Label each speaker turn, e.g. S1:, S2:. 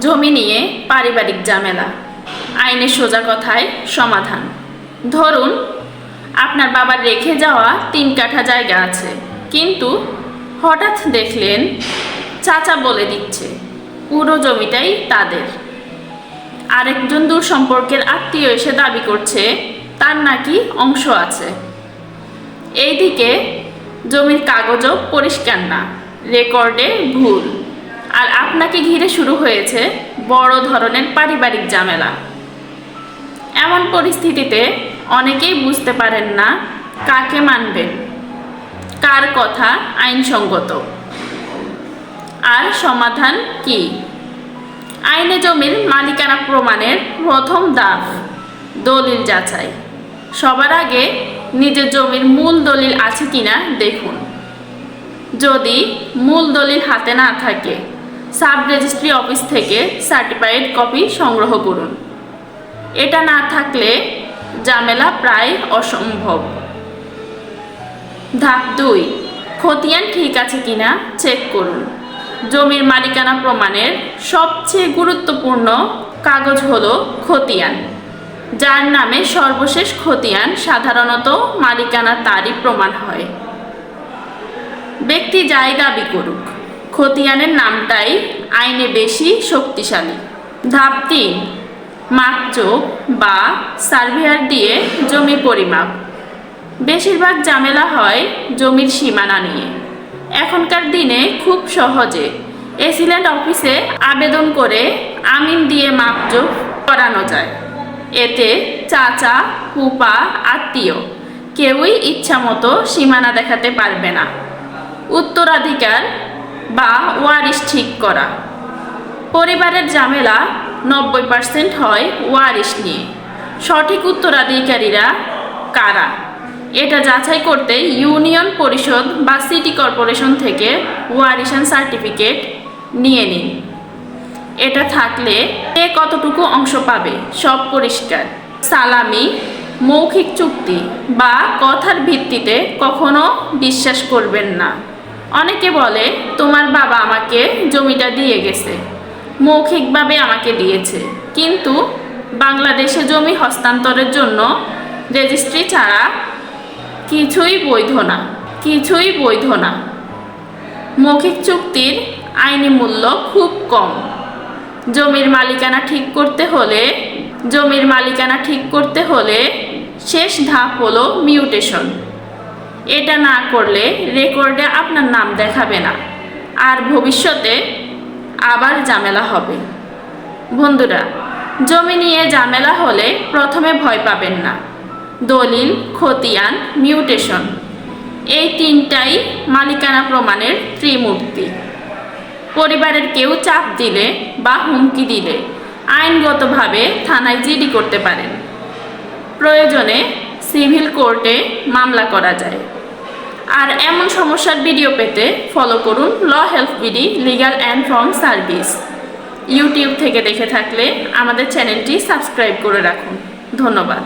S1: জমি নিয়ে পারিবারিক ঝামেলা, আইনের সোজা কথায় সমাধান। ধরুন আপনার বাবার রেখে যাওয়া 3 কাঠা জায়গা আছে, কিন্তু হঠাৎ দেখলেন চাচা বলে দিচ্ছে পুরো জমিটাই তাদের। আরেকজন দূর সম্পর্কের আত্মীয় এসে দাবি করছে তার নাকি অংশ আছে। এইদিকে জমির কাগজও পরিষ্কার না, রেকর্ডে ভুল, আর আপনাকে ঘিরে শুরু হয়েছে বড় ধরনের পারিবারিক ঝামেলা। এমন পরিস্থিতিতে অনেকেই বুঝতে পারেন না কাকে মানবেন, কার কথা আইনসঙ্গত, আর সমাধান কি। আইনে জমির মালিকানা প্রমাণের প্রথম ধাপ দলিল যাচাই। সবার আগে নিজের জমির মূল দলিল আছে কিনা দেখুন। যদি মূল দলিল হাতে না থাকে, সাব রেজিস্ট্রি অফিস থেকে সার্টিফাইড কপি সংগ্রহ করুন। এটা না থাকলে ঝামেলা প্রায় অসম্ভব। ধাপ 2, খতিয়ান ঠিক আছে কিনা চেক করুন। জমির মালিকানা প্রমাণের সবচেয়ে গুরুত্বপূর্ণ কাগজ হলো খতিয়ান। যার নামে সর্বশেষ খতিয়ান সাধারণত মালিকানা তারই প্রমাণ হয়। ব্যক্তি যাই দাবি করুক, খতিয়ানের নামটাই আইনে বেশি শক্তিশালী। ধাপ 3, মাপজোক বা সার্ভেয়ার দিয়ে জমি পরিমাপ। বেশিরভাগ ঝামেলা হয় জমির সীমানা নিয়ে। এখনকার দিনে খুব সহজে এসিল্যান্ড অফিসে আবেদন করে আমিন দিয়ে মাপজোক করানো যায়। এতে চাচা, ফুপা, আত্মীয় কেউই ইচ্ছামতো সীমানা দেখাতে পারবে না। উত্তরাধিকার বা ওয়ারিশ ঠিক করা। পরিবারের ঝামেলা 90% হয় ওয়ারিশ নিয়ে। সঠিক উত্তরাধিকারীরা কারা, এটা যাচাই করতে ইউনিয়ন পরিষদ বা সিটি কর্পোরেশন থেকে ওয়ারিশান সার্টিফিকেট নিয়ে নিন। এটা থাকলে কে কতটুকু অংশ পাবে সব পরিষ্কার। সালামি, মৌখিক চুক্তি বা কথার ভিত্তিতে কখনো বিশ্বাস করবেন না। অনেকে বলে তোমার বাবা আমাকে জমিটা দিয়ে গেছে, মৌখিকভাবে আমাকে দিয়েছে, কিন্তু বাংলাদেশে জমি হস্তান্তরের জন্য রেজিস্ট্রি ছাড়া কিছুই বৈধ না। মৌখিক চুক্তির আইনি মূল্য খুব কম। জমির মালিকানা ঠিক করতে হলে শেষ ধাপ হলো মিউটেশন। এটা না করলে রেকর্ডে আপনার নাম দেখাবে না, আর ভবিষ্যতে আবার ঝামেলা হবে। বন্ধুরা, জমি নিয়ে ঝামেলা হলে প্রথমে ভয় পাবেন না। দলিল, খতিয়ান, মিউটেশন, এই 3টাই মালিকানা প্রমাণের ত্রিমূর্তি। পরিবারের কেউ চাপ দিলে বা হুমকি দিলে আইনগতভাবে থানায় জিডি করতে পারেন। প্রয়োজনে সিভিল কোর্টে মামলা করা যায়। আর এমন সমস্যার ভিডিও পেতে ফলো করুন law help BD legal and form service. YouTube থেকে দেখে থাকলে আমাদের চ্যানেলটি সাবস্ক্রাইব করে রাখুন। ধন্যবাদ।